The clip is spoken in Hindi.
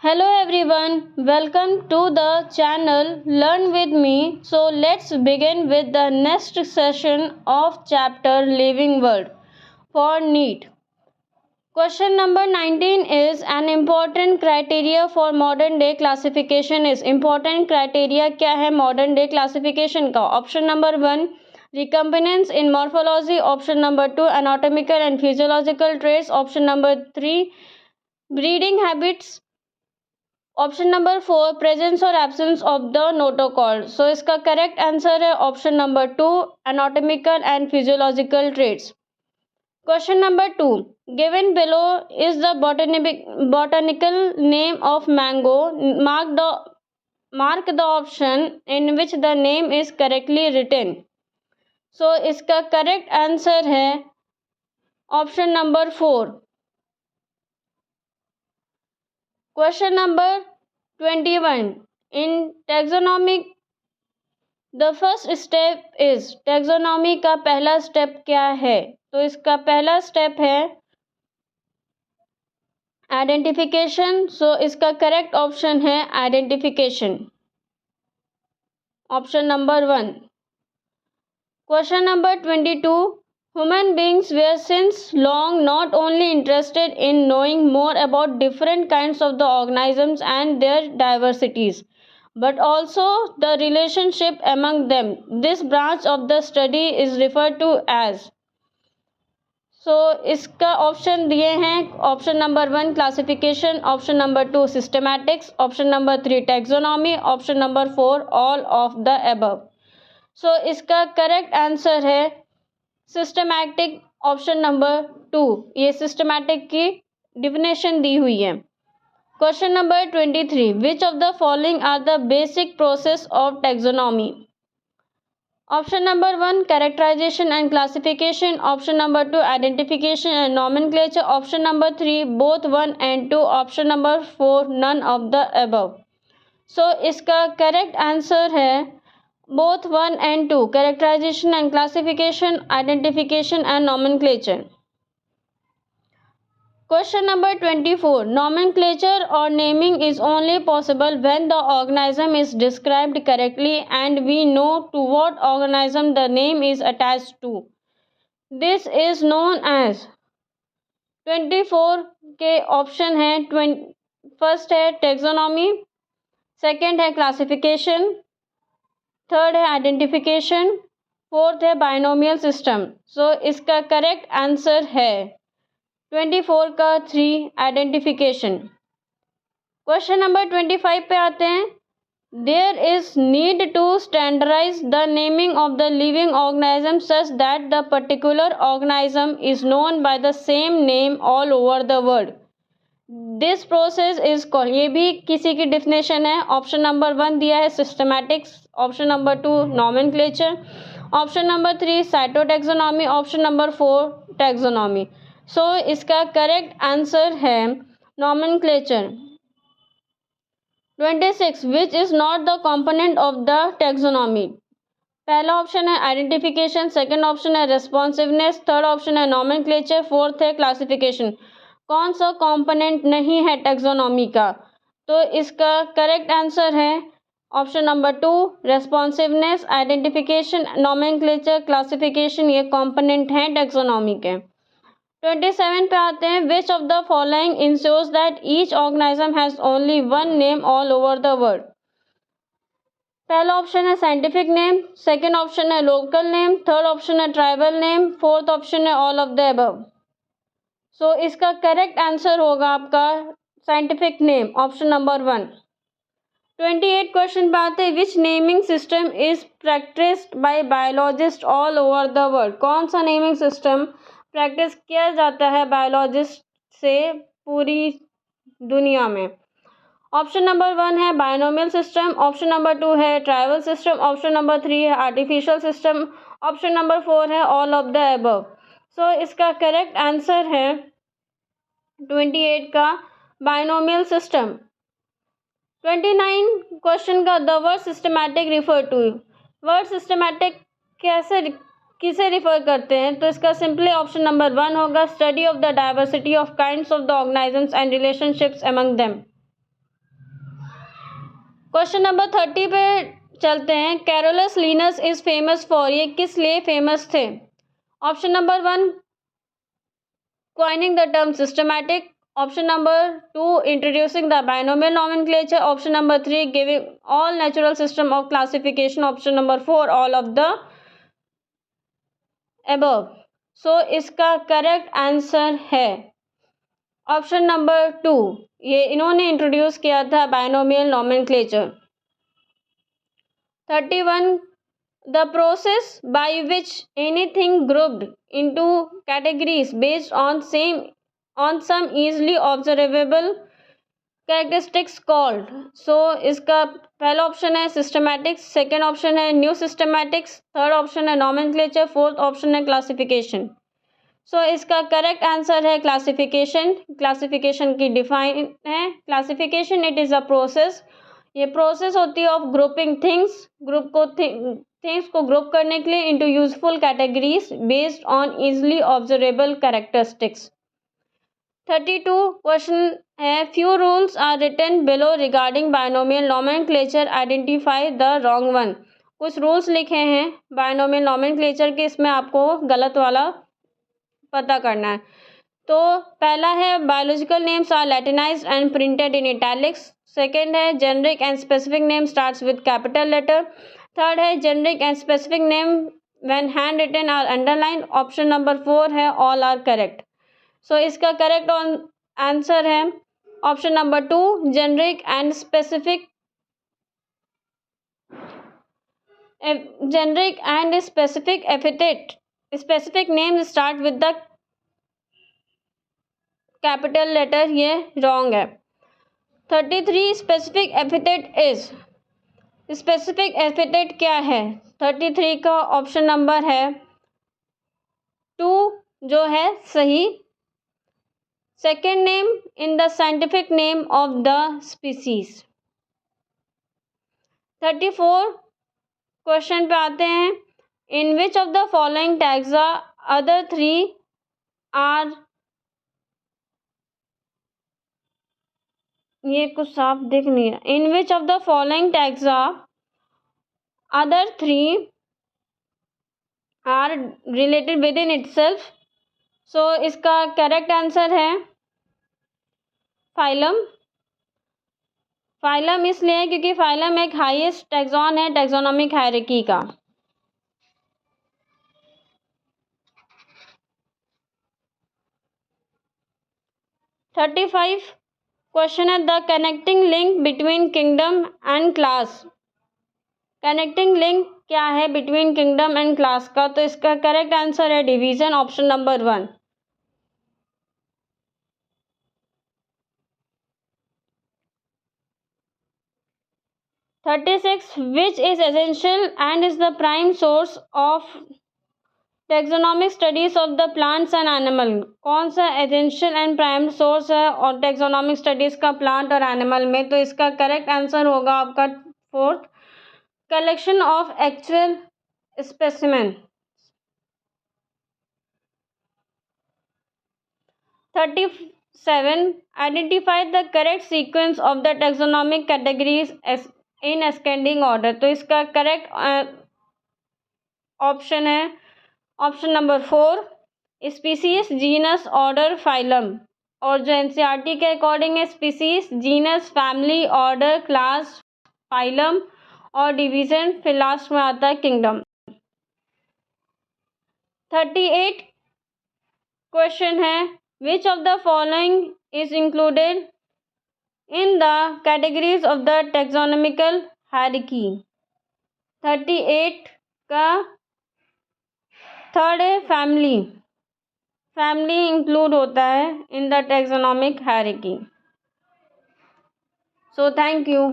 Hello everyone, welcome to the channel Learn with me. So let's begin with the next session of chapter Living World for NEET. Question number 19 is an important criteria for modern day classification is important criteria क्या है modern day classification का? Option number 1 recombinance in morphology, option number 2 anatomical and physiological traits, option number 3 breeding habits, option number 4 presence और एब्सेंस ऑफ द नोटोकॉर्ड. सो इसका करेक्ट आंसर है option number 2 anatomical and physiological traits. Question number 2 given below is the botanical name of mango. Mark the option in which the name is correctly written. सो इसका करेक्ट आंसर है option number 4. Question number 21. In taxonomy, the first step is taxonomy का पहला स्टेप क्या है? तो इसका पहला स्टेप है आइडेंटिफिकेशन. सो इसका करेक्ट ऑप्शन है identification, option number 1. Question number 22. Human beings were since long not only interested in knowing more about different kinds of the organisms and their diversities, but also the relationship among them. This branch of the study is referred to as. So इसका ऑप्शन दिए हैं option number 1 classification, option number 2 systematics, option number 3 taxonomy, option number 4 all of the above. So इसका करेक्ट आंसर है सिस्टमैटिक, ऑप्शन नंबर 2. ये सिस्टमैटिक की डिफिनेशन दी हुई है. Question number 23. Which of the following are the basic process of taxonomy? Option number 1 characterisation and classification, option number 2 identification and nomenclature, option number 3 both 1 and 2, option number 4 none of the above. So इसका करेक्ट आंसर है both 1 and 2 characterization and classification, identification and nomenclature. Question number 24. Nomenclature or naming is only possible when the organism is described correctly and we know to what organism the name is attached to. This is known as 24 के ऑप्शन है. फर्स्ट है टैक्सोनॉमी, सेकेंड है क्लासिफिकेशन, थर्ड है आइडेंटिफिकेशन, फोर्थ है बाइनोमियल सिस्टम. सो इसका करेक्ट आंसर है 24 का 3 आइडेंटिफिकेशन. क्वेश्चन नंबर 25 पे आते हैं. There is need to standardise the naming of the living organism such that the particular organism is known by the same name all over the world. This process is called. ये भी किसी की डिफिनेशन है. ऑप्शन नंबर 1 दिया है systematics, option number 2 nomenclature, option number 3 cytotaxonomy, option number 4 taxonomy. So इसका करेक्ट आंसर है nomenclature. 26. Which is not the component of the taxonomy? पहला ऑप्शन है आइडेंटिफिकेशन, सेकंड ऑप्शन है रेस्पॉन्सिवनेस, थर्ड ऑप्शन है नॉमेनक्लेचर, फोर्थ है क्लासिफिकेशन. कौन सा कंपोनेंट नहीं है टैक्सोनॉमी का? तो इसका करेक्ट आंसर है option number 2 responsiveness, identification, nomenclature, classification. ये कंपोनेंट हैं टैक्सोनॉमी के. 27 पे आते हैं. Which of the following ensures that each organism has only one name all over the world? पहला ऑप्शन है साइंटिफिक नेम, सेकेंड ऑप्शन है लोकल नेम, थर्ड ऑप्शन है ट्राइबल नेम, फोर्थ ऑप्शन है all of the above. So इसका करेक्ट आंसर होगा आपका scientific name, option number 1. 28 question पे आते हैं. Which naming system is practised by biologist all over the world? कौन सा नेमिंग सिस्टम प्रैक्टिस किया जाता है बायोलॉजिस्ट से पूरी दुनिया में? ऑप्शन नंबर 1 है बाइनोमियल सिस्टम, ऑप्शन नंबर 2 है ट्राइबल सिस्टम, ऑप्शन नंबर 3 है आर्टिफिशियल सिस्टम, ऑप्शन नंबर 4 है all of the above. So इसका करेक्ट आंसर है 28 का बाइनोमियल सिस्टम. 29 क्वेश्चन का. The word systematic refer to. Word systematic किसे रिफर करते हैं? तो इसका सिंपली ऑप्शन नंबर 1 होगा study of the diversity of kinds of the organisms and relationships among them. Question number 30 पे चलते हैं। Carolus Linnaeus is famous for, ये किस लिए फेमस थे? Option number 1 coining the term systematic, option number 2 introducing the binomial nomenclature, option number 3 giving all natural system of classification, option number 4 all of the above। सो इसका करेक्ट आंसर है ऑप्शन नंबर 2, ये इन्होंने इंट्रोड्यूस किया था binomial nomenclature. 31 the process by which anything grouped into categories based on some easily observable characteristics called। So इसका पहला ऑप्शन है सिस्टमैटिक्स, सेकेंड ऑप्शन है न्यू सिस्टमैटिक्स, थर्ड ऑप्शन है नोमेनक्लेचर, फोर्थ ऑप्शन है क्लासिफिकेशन। सो इसका करेक्ट आंसर है क्लासिफिकेशन। क्लासिफिकेशन की डिफाइन है classification it is a process, ये प्रोसेस होती है ऑफ ग्रुपिंग थिंग्स, ग्रुप को थिंग्स को ग्रुप करने के लिए into useful categories based on easily observable characteristics. 32 question है few rules are written below regarding binomial nomenclature, identify the wrong one. कुछ रूल्स लिखे हैं बायनोमियल नोमेनक्लेचर के, इसमें आपको गलत वाला पता करना है। तो पहला है biological names are Latinised and printed in italics, second है generic and specific name starts with capital letter, third है generic and specific name when hand written are underline, option number 4 है ऑल आर करेक्ट। सो इसका करेक्ट आंसर है option number 2 generic and specific epithet specific name start with the capital letter, ये रॉन्ग है। 33 specific epithet is, specific epithet क्या है? 33 का ऑप्शन नंबर है 2 जो है सही। Second name in the scientific name of the species. 34 question पे आते हैं। In which of the following taxa other 3 are, ये कुछ साफ दिख नहीं है। In which of the following taxa other 3 are related with in itself. So इसका करेक्ट आंसर है फाइलम। फाइलम इसलिए क्योंकि फाइलम एक हाईएस्ट टैक्सॉन है टैक्सोनॉमिक हायरार्की का। थर्टी 35 क्वेश्चन है the connecting link between kingdom and class. Connecting link क्या है बिटवीन किंगडम एंड क्लास का? तो इसका करेक्ट आंसर है division, option number 1। 36 which is essential and is the prime source of taxonomic studies of the plants and animal. कौन सा एसेंशियल एंड प्राइम सोर्स है और टैक्सोनॉमिक स्टडीज का प्लांट और एनिमल में? तो इसका करेक्ट आंसर होगा आपका 4th collection of actual specimen. 37 identify the correct sequence of the taxonomic categories in ascending order. तो इसका करेक्ट ऑप्शन है option number 4 species, genus, order, phylum. और जो एनसीईआरटी के अकॉर्डिंग है species, genus, family, order, class, phylum और डिवीजन, फिर लास्ट में आता है किंगडम। 38 क्वेश्चन है विच of the following is included in the categories of the taxonomical hierarchy. 38 का थर्ड है फैमिली। फैमिली इंक्लूड होता है in the taxonomic hierarchy. So thank you.